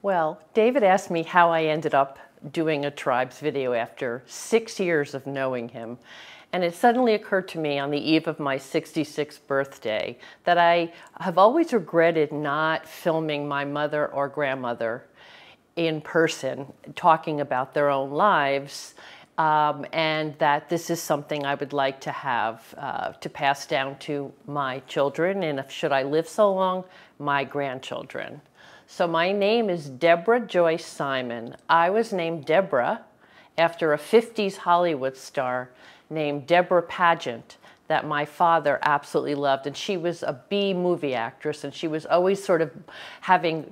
Well, David asked me how I ended up doing a tribes video after 6 years of knowing him. And it suddenly occurred to me on the eve of my 66th birthday that I have always regretted not filming my mother or grandmother in person, talking about their own lives, and that this is something I would like to have to pass down to my children, and if should I live so long, my grandchildren. So my name is Debra Joyce Simon. I was named Debra after a 50s Hollywood star named Debra Pageant that my father absolutely loved. And she was a B movie actress, and she was always sort of having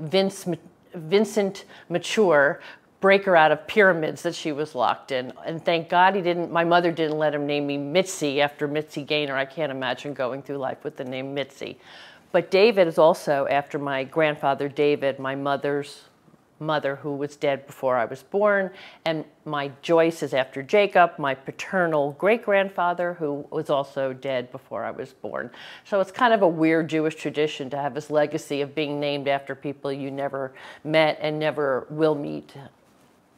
Vincent Mature break her out of pyramids that she was locked in. And thank God my mother didn't let him name me Mitzi after Mitzi Gaynor. I can't imagine going through life with the name Mitzi. But David is also after my grandfather David, my mother's mother, who was dead before I was born, and my Joyce is after Jacob, my paternal great-grandfather, who was also dead before I was born. So it's kind of a weird Jewish tradition to have this legacy of being named after people you never met and never will meet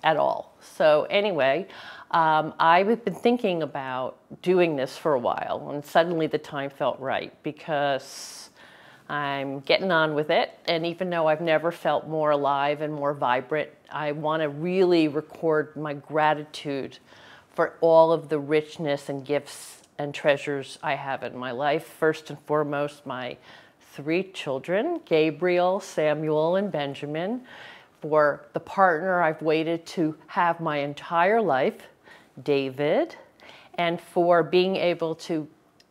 at all. So anyway, I've been thinking about doing this for a while, and suddenly the time felt right because I'm getting on with it, and even though I've never felt more alive and more vibrant, I want to really record my gratitude for all of the richness and gifts and treasures I have in my life. First and foremost, my 3 children, Gabriel, Samuel, and Benjamin, for the partner I've waited to have my entire life, David, and for being able to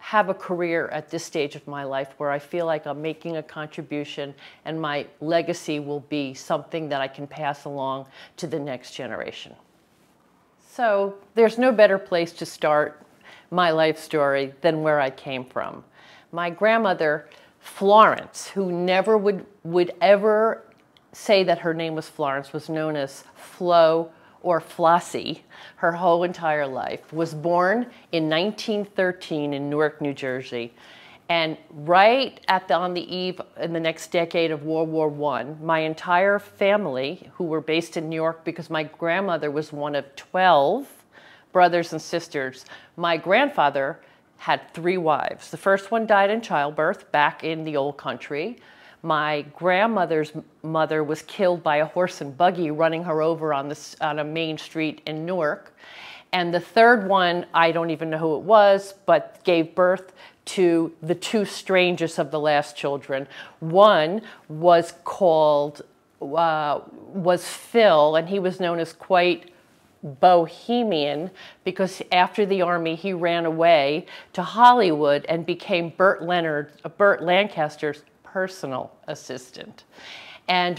have a career at this stage of my life where I feel like I'm making a contribution and my legacy will be something that I can pass along to the next generation. So there's no better place to start my life story than where I came from. My grandmother, Florence, who never would ever say that her name was Florence, was known as Flo or Flossie her whole entire life, was born in 1913 in Newark, New Jersey. And right on the eve in the next decade of World War I, my entire family, who were based in New York because my grandmother was one of 12 brothers and sisters, my grandfather had 3 wives. The first one died in childbirth back in the old country. My grandmother's mother was killed by a horse and buggy running her over on a main street in Newark. And the third one, I don't even know who it was, but gave birth to the 2 strangest of the last children. One was Phil, and he was known as quite bohemian because after the army he ran away to Hollywood and became Burt Lancaster's personal assistant. And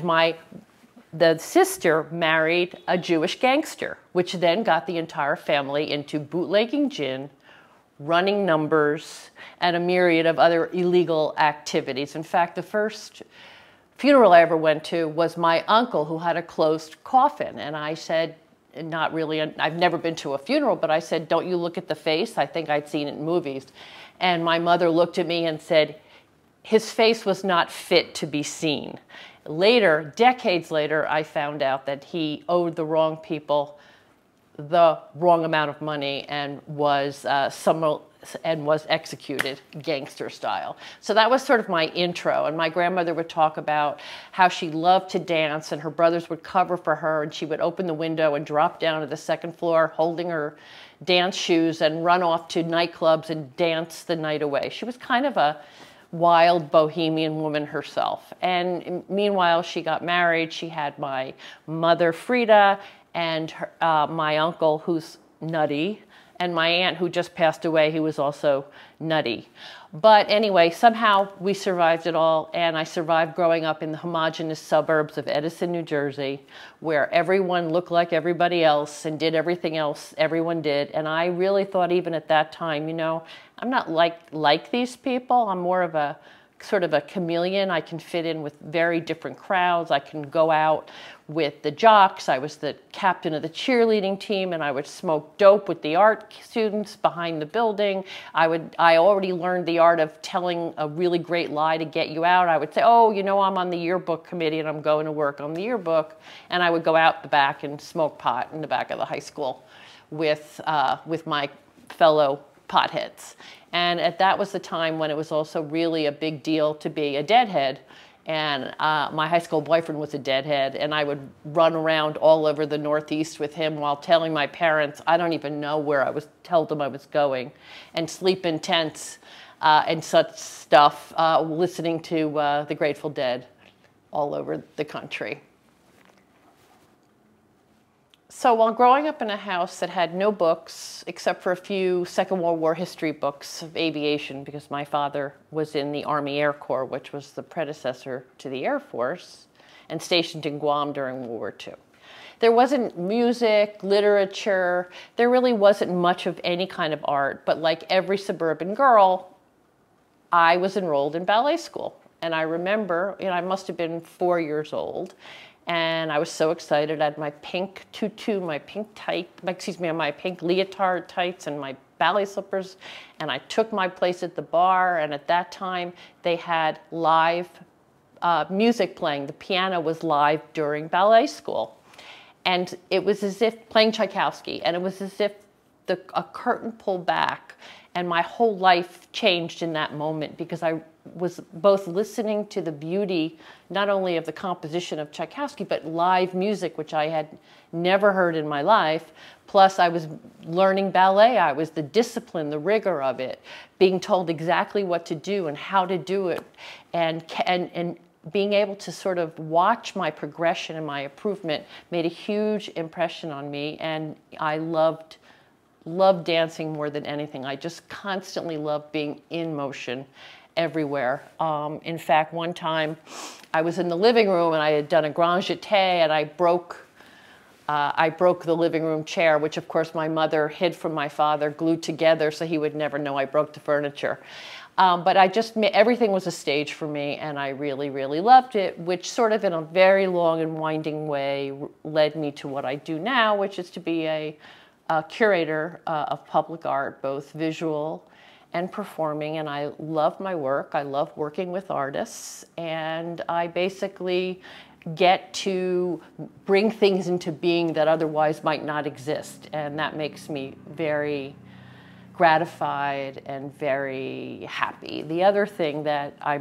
the sister married a Jewish gangster, which then got the entire family into bootlegging gin, running numbers, and a myriad of other illegal activities. In fact, the first funeral I ever went to was my uncle, who had a closed coffin. And I said, not really, I've never been to a funeral, but I said, don't you look at the face? I think I'd seen it in movies. And my mother looked at me and said, his face was not fit to be seen. Later, decades later, I found out that he owed the wrong people the wrong amount of money and was executed gangster style. So that was sort of my intro. And my grandmother would talk about how she loved to dance, and her brothers would cover for her, and she would open the window and drop down to the 2nd floor holding her dance shoes and run off to nightclubs and dance the night away. She was kind of a wild bohemian woman herself. And meanwhile, she got married. She had my mother, Frida, and my uncle, who's nutty, and my aunt, who just passed away, who was also nutty. But anyway, somehow we survived it all, and I survived growing up in the homogeneous suburbs of Edison, New Jersey, where everyone looked like everybody else and did everything else everyone did. And I really thought even at that time, you know, I'm not like these people. I'm more of a sort of a chameleon. I can fit in with very different crowds. I can go out with the jocks. I was the captain of the cheerleading team, and I would smoke dope with the art students behind the building. I already learned the art of telling a really great lie to get you out. I would say, oh, you know, I'm on the yearbook committee and I'm going to work on the yearbook. And I would go out the back and smoke pot in the back of the high school with my fellow potheads. And that was the time when it was also really a big deal to be a deadhead. And my high school boyfriend was a deadhead, and I would run around all over the Northeast with him while telling my parents, I don't even know where told them I was going, and sleep in tents and such stuff, listening to the Grateful Dead all over the country. So while growing up in a house that had no books, except for a few Second World War history books of aviation, because my father was in the Army Air Corps, which was the predecessor to the Air Force, and stationed in Guam during World War II. There wasn't music, literature, there really wasn't much of any kind of art, but like every suburban girl, I was enrolled in ballet school. And I remember, you know, I must have been 4 years old, and I was so excited. I had my pink tutu, my pink my pink leotard tights and my ballet slippers, and I took my place at the bar, and at that time they had live music playing. The piano was live during ballet school. And it was as if playing Tchaikovsky, and it was as if a curtain pulled back, and my whole life changed in that moment, because I was both listening to the beauty, not only of the composition of Tchaikovsky, but live music, which I had never heard in my life. Plus, I was learning ballet. I was the discipline, the rigor of it, being told exactly what to do and how to do it, and being able to sort of watch my progression and my improvement made a huge impression on me, and I loved dancing more than anything. I just constantly loved being in motion everywhere. In fact, one time I was in the living room and I had done a grand jeté, and I broke the living room chair, which of course my mother hid from my father, glued together so he would never know I broke the furniture. But everything was a stage for me, and I really, really loved it, which sort of in a very long and winding way led me to what I do now, which is to be a curator of public art, both visual and performing. And I love my work. I love working with artists, and I basically get to bring things into being that otherwise might not exist, and that makes me very gratified and very happy. The other thing that I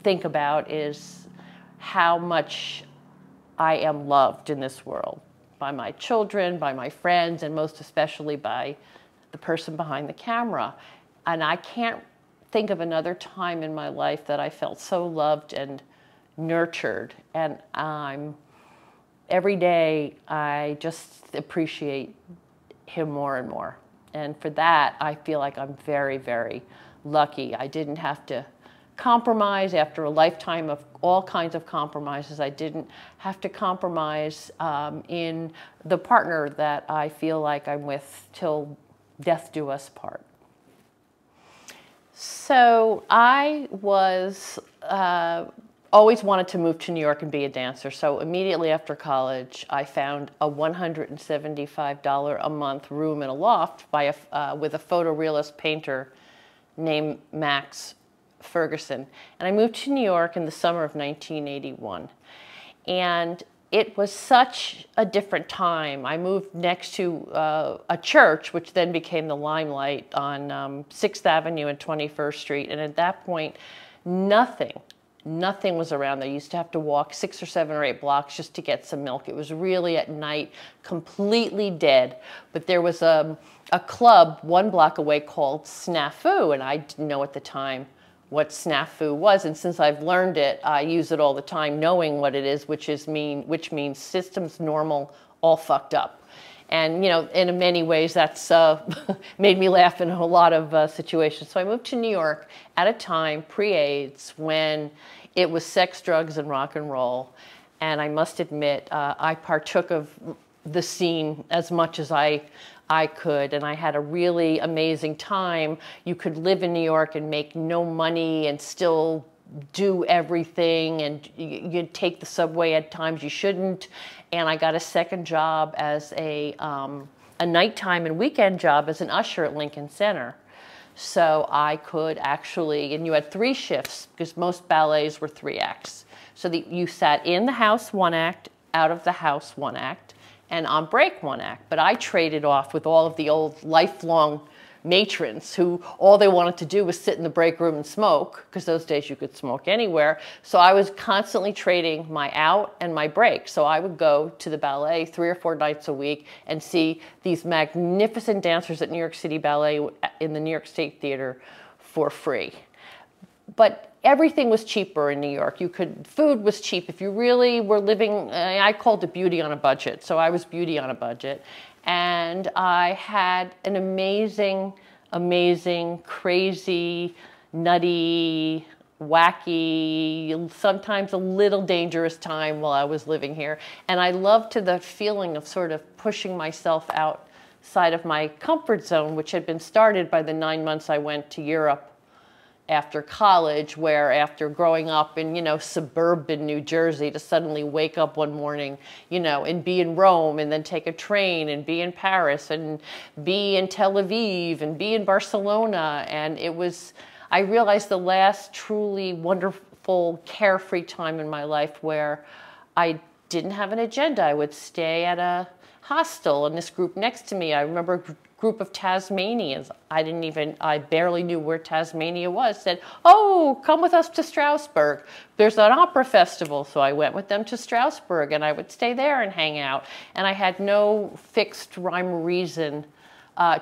think about is how much I am loved in this world by my children, by my friends, and most especially by the person behind the camera. And I can't think of another time in my life that I felt so loved and nurtured. And every day I just appreciate him more and more. And for that, I feel like I'm very, very lucky. I didn't have to compromise after a lifetime of all kinds of compromises. I didn't have to compromise in the partner that I feel like I'm with till death do us part. So I was always wanted to move to New York and be a dancer. So immediately after college, I found a $175 a month room in a loft with a photorealist painter named Max Ferguson. And I moved to New York in the summer of 1981. And it was such a different time. I moved next to a church, which then became the Limelight on 6th Avenue and 21st Street. And at that point, nothing was around there. You used to have to walk 6 or 7 or 8 blocks just to get some milk. It was really at night, completely dead. But there was a club 1 block away called Snafu, and I didn't know at the time what Snafu was. And since I've learned it, I use it all the time, knowing what it is, which means systems normal, all fucked up. And, you know, in many ways, that's made me laugh in a lot of situations. So I moved to New York at a time, pre-AIDS, when it was sex, drugs, and rock and roll. And I must admit, I partook of the scene as much as I could, and I had a really amazing time. You could live in New York and make no money and still do everything, and you'd take the subway at times you shouldn't. And I got a second job as a nighttime and weekend job as an usher at Lincoln Center. So I could actually, and you had 3 shifts because most ballets were 3 acts. So you sat in the house 1 act, out of the house 1 act, and on break 1 act. But I traded off with all of the old lifelong matrons who all they wanted to do was sit in the break room and smoke, because those days you could smoke anywhere. So I was constantly trading my out and my break. So I would go to the ballet 3 or 4 nights a week and see these magnificent dancers at New York City Ballet in the New York State Theater for free. But everything was cheaper in New York. Food was cheap. If you really were living, I called it beauty on a budget. So I was beauty on a budget. And I had an amazing, amazing, crazy, nutty, wacky, sometimes a little dangerous time while I was living here. And I loved the feeling of sort of pushing myself outside of my comfort zone, which had been started by the 9 months I went to Europe after college, where after growing up in, suburban New Jersey, to suddenly wake up one morning, and be in Rome, and then take a train and be in Paris and be in Tel Aviv and be in Barcelona. And I realized the last truly wonderful, carefree time in my life where I didn't have an agenda. I would stay at a hostel, and this group next to me, I remember a group of Tasmanians, I barely knew where Tasmania was, said, "Oh, come with us to Strasbourg. There's an opera festival." So I went with them to Strasbourg, and I would stay there and hang out. And I had no fixed rhyme or reason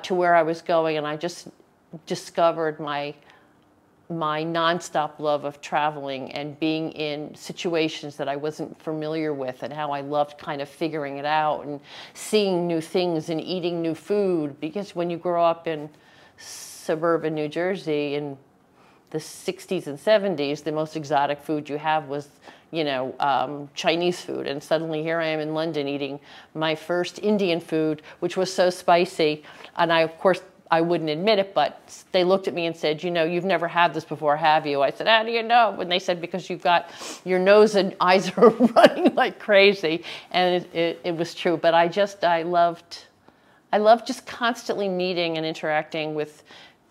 to where I was going, and I just discovered my nonstop love of traveling and being in situations that I wasn't familiar with, and how I loved kind of figuring it out and seeing new things and eating new food. Because when you grow up in suburban New Jersey in the 60s and 70s, the most exotic food you have was, Chinese food. And suddenly here I am in London eating my first Indian food, which was so spicy. And of course, I wouldn't admit it, but they looked at me and said, "You've never had this before, have you?" I said, "How do you know?" And they said, "Because you've got your nose and eyes are running like crazy." And it was true. But I loved just constantly meeting and interacting with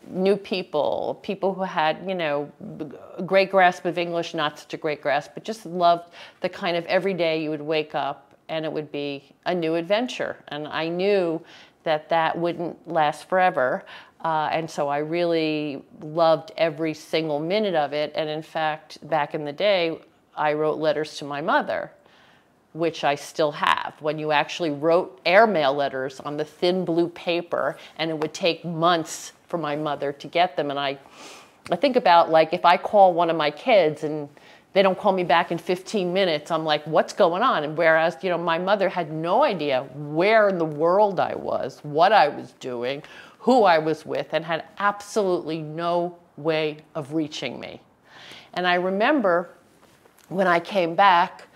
new people who had, a great grasp of English, not such a great grasp, but just loved the kind of every day you would wake up and it would be a new adventure. And I knew that wouldn't last forever. And so I really loved every single minute of it. And in fact, back in the day, I wrote letters to my mother, which I still have. When you actually wrote airmail letters on the thin blue paper, and it would take months for my mother to get them. And I think about, like, if I call one of my kids and they don't call me back in 15 minutes, I'm like, what's going on? And whereas, my mother had no idea where in the world I was, what I was doing, who I was with, and had absolutely no way of reaching me. And I remember when I came back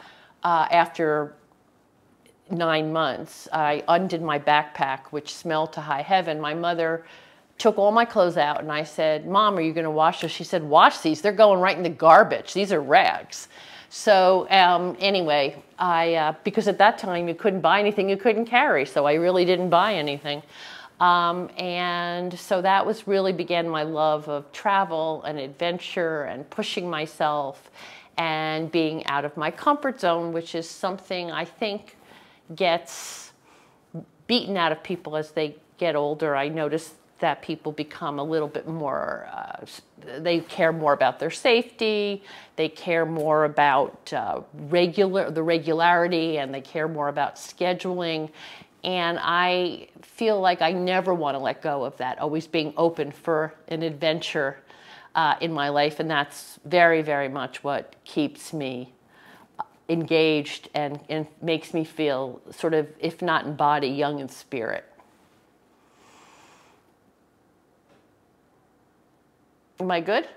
after 9 months, I undid my backpack, which smelled to high heaven. My mother took all my clothes out, and I said, "Mom, are you going to wash this?" She said, "Wash these. They're going right in the garbage. These are rags." So anyway, because at that time you couldn't buy anything you couldn't carry, so I really didn't buy anything. And so that began my love of travel and adventure and pushing myself and being out of my comfort zone, which is something I think gets beaten out of people as they get older. I noticed that people become a little bit more, they care more about their safety, they care more about the regularity, and they care more about scheduling. And I feel like I never want to let go of that, always being open for an adventure in my life. And that's very, very much what keeps me engaged and makes me feel sort of, if not in body, young in spirit. Am I good?